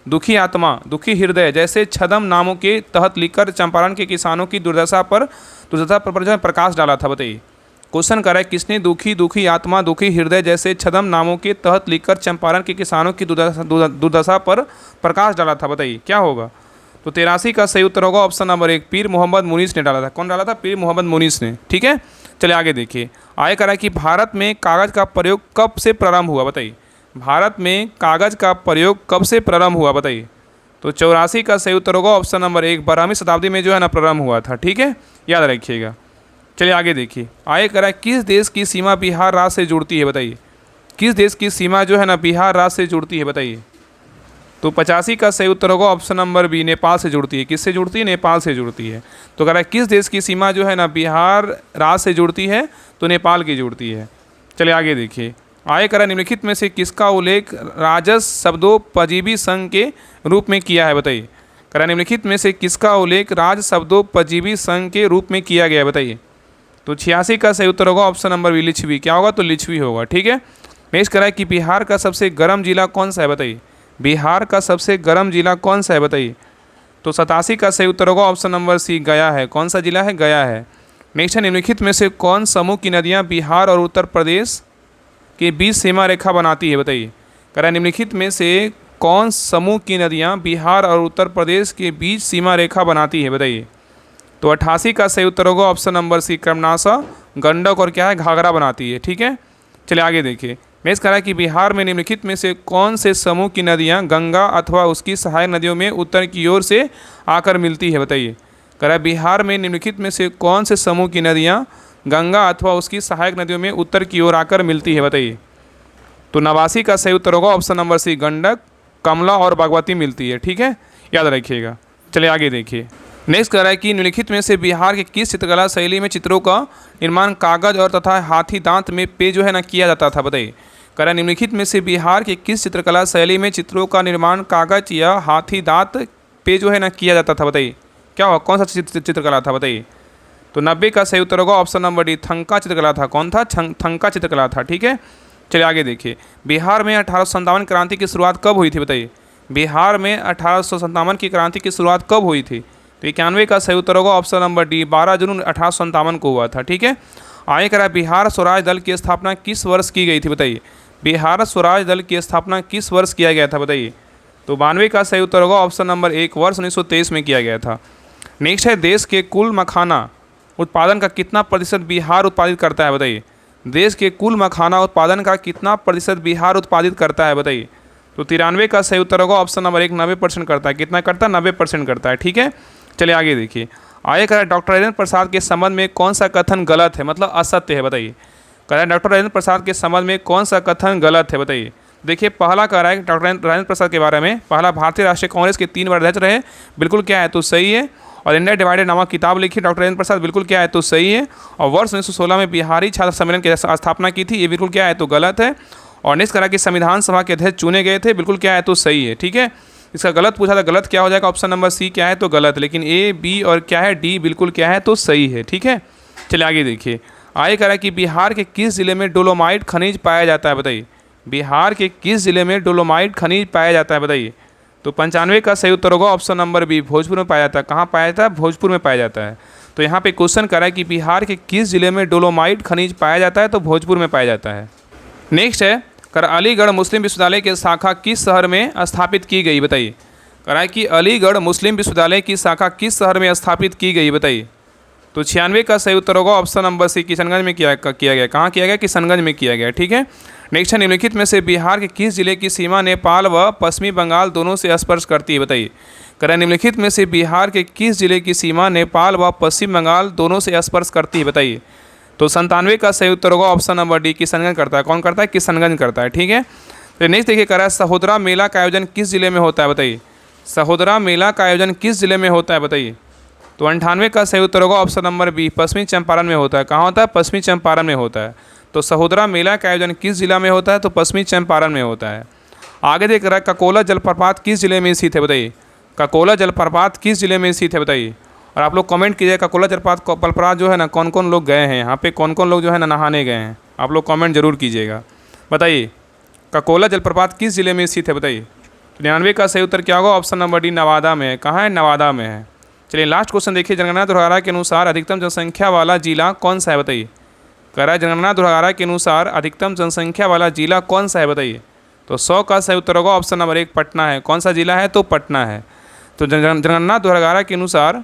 दुखी आत्मा, दुखी हृदय जैसे छदम नामों के तहत लिखकर चंपारण के किसानों की दुर्दशा पर प्रकाश डाला था, बताइए। क्वेश्चन कर रहा है किसने दुखी आत्मा, दुखी हृदय जैसे छदम नामों के तहत लिखकर चंपारण के किसानों की दुर्दशा पर प्रकाश डाला था, बताइए क्या होगा। तो 83 का सही उत्तर होगा ऑप्शन नंबर 1, पीर मोहम्मद मुनीस ने डाला था। कौन डाला था? पीर मोहम्मद मुनीस ने, ठीक है। चलिए आगे देखिए। आगे कह रहा है कि भारत में कागज़ का प्रयोग कब से प्रारंभ हुआ, बताइए। भारत में कागज़ का प्रयोग कब से प्रारंभ हुआ, बताइए। तो 84 का सही उत्तर होगा ऑप्शन नंबर 1, 12वीं शताब्दी में जो है ना प्रारंभ हुआ था, ठीक है, याद रखिएगा। चलिए आगे देखिए। आगे कह रहा है किस देश की सीमा बिहार राज्य से जुड़ती है, बताइए। किस देश की सीमा जो है ना बिहार राज्य से जुड़ती है, बताइए। तो 85 का सही उत्तर होगा ऑप्शन नंबर बी, नेपाल से जुड़ती है। किससे जुड़ती है? नेपाल से जुड़ती है। तो कह रहा है किस देश की सीमा जो है ना बिहार राज्य से जुड़ती है, तो नेपाल की जुड़ती है। चलिए आगे देखिए। आगे कह रहा है निम्नलिखित में से किसका उल्लेख राजस शब्दोपजीवी संघ के रूप में किया है, बताइए। कह रहा है निम्नलिखित में से किसका उल्लेख राज शब्दोपजीवी संघ के रूप में किया गया है, बताइए। तो 86 का सही उत्तर होगा ऑप्शन नंबर बी, लिच्छवी। क्या होगा? तो लिच्छवी होगा, ठीक है। नेक्स्ट कह रहा है कि बिहार का सबसे गर्म जिला कौन सा है, बताइए। बिहार का सबसे गर्म जिला कौन सा है, बताइए। तो 87 का सही उत्तर होगा ऑप्शन नंबर सी, गया है। कौन सा जिला है? गया है। नेक्स्ट है निम्नलिखित में से कौन समूह की नदियाँ बिहार और उत्तर प्रदेश के बीच सीमा रेखा बनाती है, बताइए। कह रहा है निम्नलिखित में से कौन समूह की नदियाँ बिहार और उत्तर प्रदेश के बीच सीमा रेखा बनाती है, बताइए। तो 88 का सही उत्तर होगा option number C, Karmanasa, Gandak और क्या है? घाघरा बनाती है, ठीक है। चलिए आगे देखिए। नेक्स्ट कह रहा है कि बिहार में निम्नलिखित में से कौन से समूह की नदियाँ गंगा अथवा उसकी सहायक नदियों में उत्तर की ओर से आकर मिलती है, बताइए। कह रहा है बिहार में निम्नलिखित में से कौन से समूह की नदियाँ गंगा अथवा उसकी सहायक नदियों में उत्तर की ओर आकर मिलती है, बताइए। तो 89 का सही उत्तर होगा ऑप्शन नंबर सी, गंडक, कमला और बागमती मिलती है, ठीक है, याद रखिएगा। चलिए आगे देखिए। नेक्स्ट कह रहा है कि निम्नलिखित में से बिहार के किस चित्रकला शैली में चित्रों का निर्माण कागज और तथा हाथी दांत में पे जो है ना किया जाता था, बताइए। कह रहा है निम्नलिखित में से बिहार के किस चित्रकला शैली में चित्रों का निर्माण कागज या हाथी दांत पे जो है ना किया जाता था, बताइए। क्या हुआ? कौन सा चित्रकला था, बताइए। तो 90 का सही उत्तर होगा ऑप्शन नंबर डी, थंका चित्रकला था। कौन था? थंका चित्रकला था, ठीक है। चलिए आगे देखिए। बिहार में 1857 क्रांति की शुरुआत कब हुई थी, बताइए। बिहार में 1857 की क्रांति की शुरुआत कब हुई थी? तो 91 का सही उत्तर होगा ऑप्शन नंबर डी, 12 जून 1857 को हुआ था, ठीक है। आगे कह रहा है बिहार स्वराज दल की स्थापना किस वर्ष की गई थी, बताइए। बिहार स्वराज दल की स्थापना किस वर्ष किया गया था, बताइए। तो 92 का सही उत्तर होगा ऑप्शन नंबर 1, वर्ष 1923 में किया गया था। नेक्स्ट है देश के कुल मखाना उत्पादन का कितना प्रतिशत बिहार उत्पादित करता है, बताइए। देश के कुल मखाना उत्पादन का कितना प्रतिशत बिहार उत्पादित करता है, बताइए। तो 93 का सही उत्तर होगा ऑप्शन नंबर 1 90% करता है। कितना करता है? 90% करता है। ठीक है, चलिए आगे देखिए। आगे कह रहा है डॉक्टर राजेंद्र प्रसाद के संबंध में कौन सा कथन गलत है, मतलब असत्य है, बताइए। कह रहा है डॉक्टर राजेंद्र प्रसाद के संबंध में कौन सा कथन गलत है, बताइए। देखिए पहला कह रहा है डॉक्टर राजेंद्र प्रसाद के बारे में, पहला भारतीय राष्ट्रीय कांग्रेस के 3 बार अध्यक्ष रहे, बिल्कुल क्या है? तो सही है। और इंडिया डिवाइडेड नामक किताब लिखी डॉक्टर राजेंद्र प्रसाद, बिल्कुल क्या है? तो सही है। और वर्ष 1916 में बिहारी छात्र सम्मेलन की स्थापना की थी, ये बिल्कुल क्या है? तो गलत है। और निष्कर्ष करा कि संविधान सभा के अध्यक्ष चुने गए थे, बिल्कुल क्या है? तो सही है। ठीक है, इसका गलत पूछा था, गलत क्या हो जाएगा? ऑप्शन नंबर सी क्या है? तो गलत। लेकिन ए, बी और क्या है? डी बिल्कुल क्या है? तो सही है। ठीक है, चलिए आगे देखिए। आगे कह रहा है कि बिहार के किस जिले में डोलोमाइट खनिज पाया जाता है, बताइए। बिहार के किस जिले में डोलोमाइट खनिज पाया जाता है, बताइए। तो 95 का सही उत्तर होगा ऑप्शन नंबर बी, भोजपुर में पाया जाता है। कहाँ पाया जाता है? भोजपुर में पाया जाता है। तो यहाँ पे क्वेश्चन कर रहा है कि बिहार के किस जिले में डोलोमाइट खनिज पाया जाता है, तो भोजपुर में पाया जाता है। नेक्स्ट है कर अलीगढ़ मुस्लिम विश्वविद्यालय की शाखा किस शहर में स्थापित की गई, बताइए। कह रहा है कि अलीगढ़ मुस्लिम विश्वविद्यालय की शाखा किस शहर में स्थापित की गई, बताइए। तो 96 का सही उत्तर होगा ऑप्शन नंबर सी, किशनगंज में किया गया। कहाँ किया गया? किशनगंज में किया गया। ठीक है, नेक्स्ट है निम्नलिखित में से बिहार के किस जिले की सीमा नेपाल व पश्चिमी बंगाल दोनों से स्पर्श करती है, बताइए। कह रहा है निम्नलिखित में से बिहार के किस जिले की सीमा नेपाल व पश्चिम बंगाल दोनों से स्पर्श करती है, बताइए। तो 97 का सही उत्तर होगा ऑप्शन नंबर डी, किशनगंज करता है। कौन करता है? किशनगंज करता है। ठीक है, तो नेक्स्ट देखिए कह रहा है सहोदरा मेला का आयोजन किस जिले में होता है, बताइए। सहोदरा मेला का आयोजन किस जिले में होता है, बताइए। तो 98 का सही उत्तर होगा ऑप्शन नंबर बी, पश्चिमी चंपारण में होता है। कहाँ होता है? पश्चिमी चंपारण में होता है। तो सहोदरा मेला का आयोजन किस जिला में होता है? तो पश्चिमी चंपारण में होता है। आगे देख रहा है ककोला जलप्रपात किस जिले में स्थित है, बताइए। ककोला जलप्रपात किस जिले में स्थित है, बताइए। और आप लोग कमेंट कीजिए ककोला जलप्रपात जो है ना, कौन कौन लोग गए हैं यहाँ पे, कौन कौन लोग जो है ना नहाने गए हैं, आप लोग कमेंट जरूर कीजिएगा। बताइए ककोला जलप्रपात किस जिले में स्थित है, बताइए। तो 99 का सही उत्तर क्या होगा? ऑप्शन नंबर डी, नवादा में है। कहाँ है? नवादा में है। चलिए लास्ट क्वेश्चन देखिए। जनगणना दुर्हारा के अनुसार अधिकतम जनसंख्या वाला जिला कौन सा है, बताइए। कह रहा है जनगणना दुर्हारा के अनुसार अधिकतम जनसंख्या वाला जिला कौन सा है, बताइए। तो 100 का सही उत्तर होगा ऑप्शन नंबर 1, पटना है। कौन सा जिला है? तो पटना है। तो जनगणना दुर्हारा के अनुसार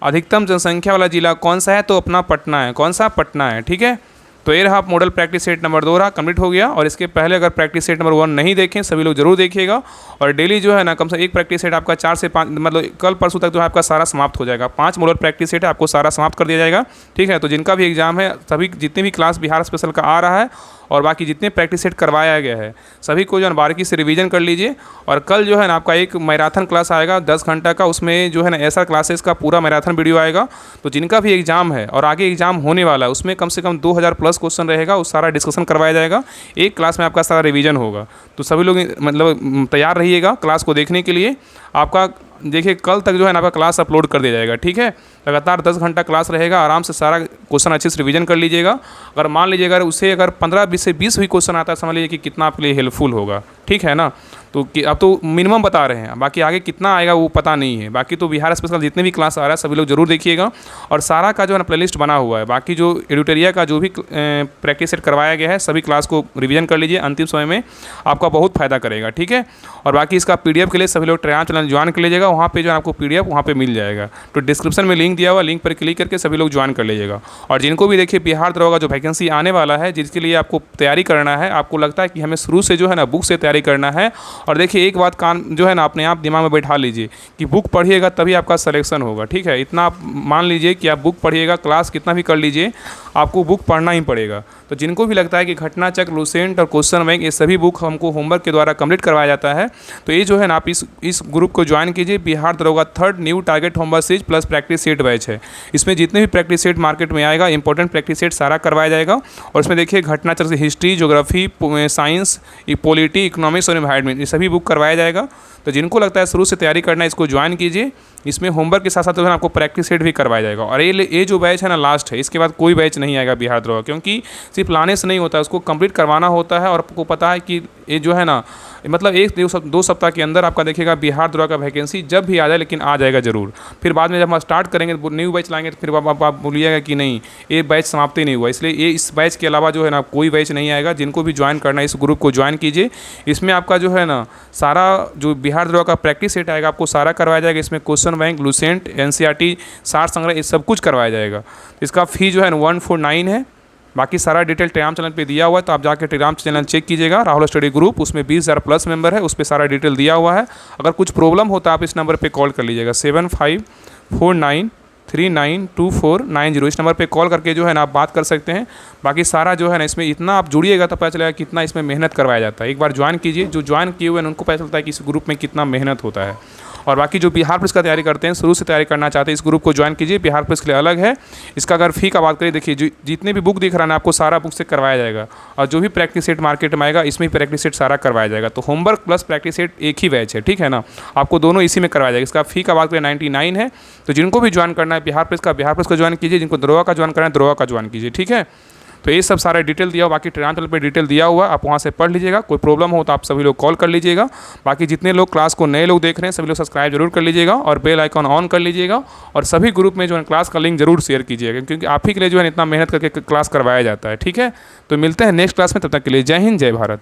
अधिकतम जनसंख्या वाला जिला कौन सा है? तो अपना पटना है। कौन सा? पटना है। ठीक है, तो ये रहा मॉडल प्रैक्टिस सेट नंबर 2 रहा, कंप्लीट हो गया। और इसके पहले अगर प्रैक्टिस सेट नंबर 1 नहीं देखें सभी लोग जरूर देखिएगा। और डेली जो है ना कम से एक प्रैक्टिस सेट आपका 4 से 5 मतलब कल परसों तक जो है आपका सारा समाप्त हो जाएगा। 5 मॉडल प्रैक्टिस सेट है, आपको सारा समाप्त कर दिया जाएगा। ठीक है, तो जिनका भी एग्जाम है सभी जितने भी क्लास बिहार स्पेशल का आ रहा है और बाकी जितने प्रैक्टिस सेट करवाया गया है सभी को जो है बारीकी से रिवीजन कर लीजिए। और कल जो है ना आपका एक मैराथन क्लास आएगा 10 घंटा का, उसमें जो है ना ऐसा क्लासेस का पूरा मैराथन वीडियो आएगा। तो जिनका भी एग्जाम है और आगे एग्जाम होने वाला है उसमें कम से कम 2000 प्लस क्वेश्चन रहेगा, उस सारा डिस्कशन करवाया जाएगा। एक क्लास में आपका सारा रिवीजन होगा। तो सभी लोग मतलब तैयार रहिएगा क्लास को देखने के लिए। आपका देखिए कल तक जो है ना आपका क्लास अपलोड कर दिया जाएगा। ठीक है, लगातार 10 घंटा क्लास रहेगा, आराम से सारा क्वेश्चन अच्छे से रिवीजन कर लीजिएगा। अगर मान लीजिए अगर उससे अगर 15 से 20 भी क्वेश्चन आता है समझ लीजिए कि कितना आपके लिए हेल्पफुल होगा। ठीक है ना, तो अब तो मिनिमम बता रहे हैं, बाकी आगे कितना आएगा वो पता नहीं है। बाकी तो बिहार स्पेशल जितने भी क्लास आ रहा है सभी लोग जरूर देखिएगा। और सारा का जो है ना प्लेलिस्ट बना हुआ है, बाकी जो एडिटोरिया का जो भी प्रैक्टिस सेट करवाया गया है सभी क्लास को रिवीजन कर लीजिए, अंतिम समय में आपका बहुत फायदा करेगा। ठीक है, और बाकी इसका PDF के लिए सभी लोग ट्रेन चैनल ज्वाइन कर लीजिएगा, वहाँ पे जो आपको PDF वहाँ पे मिल जाएगा। तो डिस्क्रिप्शन में लिंक दिया हुआ, लिंक पर क्लिक करके सभी लोग ज्वाइन कर लीजिएगा। और जिनको भी देखिए बिहार दरोगा जो वैकेंसी आने वाला है जिसके लिए आपको तैयारी करना है, आपको लगता है कि हमें शुरू से जो है ना बुक से तैयारी करना है। और देखिए एक बात कान जो है ना अपने आप दिमाग में बैठा लीजिए कि बुक पढ़िएगा तभी आपका सिलेक्शन होगा। ठीक है, इतना आप मान लीजिए कि आप बुक पढ़िएगा, क्लास कितना भी कर लीजिए, आपको बुक पढ़ना ही पड़ेगा। तो जिनको भी लगता है कि घटना चक्र, लूसेंट और क्वेश्चन बैंक ये सभी बुक हमको होमवर्क के द्वारा कंप्लीट करवाया जाता है, तो ये जो है ना आप इस ग्रुप को ज्वाइन कीजिए। बिहार दरोगा 3rd new target homework series plus practice set batch है। इसमें जितने भी प्रैक्टिस सेट मार्केट में आएगा इंपॉर्टेंट प्रैक्टिस सेट सारा करवाया जाएगा। और इसमें देखिए घटना चक्र से history, geography, science, polity, economics और एनवायरनमेंट ये सभी बुक करवाया जाएगा। तो जिनको लगता है शुरू से तैयारी करना है इसको ज्वाइन कीजिए। इसमें होमवर्क के साथ साथ जो है आपको प्रैक्टिस सेट भी करवाया जाएगा। और ये जो बैच है ना लास्ट है, इसके बाद कोई बैच नहीं आएगा बिहार दरोगा, क्योंकि सिर्फ लाने से नहीं होता है, उसको कंप्लीट करवाना होता है। और आपको पता है कि ये जो है ना मतलब 1-2 सप्ताह के अंदर आपका देखिएगा बिहार दरोगा का वैकेंसी जब भी आ जाए, लेकिन आ जाएगा जरूर। फिर बाद में जब हम स्टार्ट करेंगे न्यू बैच लाएंगे तो फिर आप बोलिएगा कि नहीं ये बैच समाप्त ही नहीं हुआ। इसलिए ये इस बैच के अलावा जो है ना कोई बैच नहीं आएगा। जिनको भी ज्वाइन करना है इस ग्रुप को ज्वाइन कीजिए। इसमें आपका जो है ना सारा जो बिहार दरोगा का प्रैक्टिस सेट आएगा आपको सारा करवाया जाएगा। इसमें क्वेश्चन बैंक, लूसेंट, NCERT, सार संग्रह ये सब कुछ करवाया जाएगा। इसका फी जो है 149 है। बाकी सारा डिटेल टेलीग्राम चैनल पे दिया हुआ है, तो आप जाके टेलीग्राम चैनल चेक कीजिएगा, राहुल स्टडी ग्रुप, उसमें 20,000 प्लस मेंबर है, उस पर सारा डिटेल दिया हुआ है। अगर कुछ प्रॉब्लम होता है आप इस नंबर पे कॉल कर लीजिएगा 7549392490। इस नंबर पे कॉल करके जो है ना आप बात कर सकते हैं। बाकी सारा जो है ना इसमें इतना आप जुड़िएगा तो पता चलेगा कितना इसमें मेहनत करवाया जाता है। एक बार ज्वाइन कीजिए, जो ज्वाइन किए हुए हैं उनको पता चलता है कि इस ग्रुप में कितना मेहनत होता है। और बाकी जो बिहार पुलिस का तैयारी करते हैं, शुरू से तैयारी करना चाहते हैं, इस ग्रुप को ज्वाइन कीजिए। बिहार पुलिस के लिए अलग है। इसका अगर फ़ी का बात करें, देखिए जितने भी बुक दिख रहा है ना आपको सारा बुक से करवाया जाएगा, और जो भी प्रैक्टिस सेट मार्केट में आएगा इसमें प्रैक्टिस सेट सारा करवाया जाएगा। तो होमवर्क प्लस प्रैक्टिस सेट एक ही बैच है, ठीक है ना, आपको दोनों इसी में करवाया जाएगा। इसका फ़ी का बात करें 99 है। तो जिनको भी ज्वाइन करना है बिहार पुलिस का ज्वाइन कीजिए, जिनको दरोगा का ज्वाइन करना है दरोगा का ज्वाइन कीजिए, ठीक है। तो ये सब सारा डिटेल दिया हुआ, बाकी टेलीग्राम चैनल पे डिटेल दिया हुआ, आप वहाँ से पढ़ लीजिएगा। कोई प्रॉब्लम हो तो आप सभी लोग कॉल कर लीजिएगा। बाकी जितने लोग क्लास को नए लोग देख रहे हैं सभी लोग सब्सक्राइब जरूर कर लीजिएगा और बेल आइकॉन ऑन कर लीजिएगा, और सभी ग्रुप में जो है क्लास का लिंक जरूर शेयर कीजिएगा, क्योंकि आप ही के लिए जो है इतना मेहनत करके क्लास करवाया जाता है, ठीक है। तो मिलते हैं नेक्स्ट क्लास में, तब तक के लिए जय हिंद जय भारत।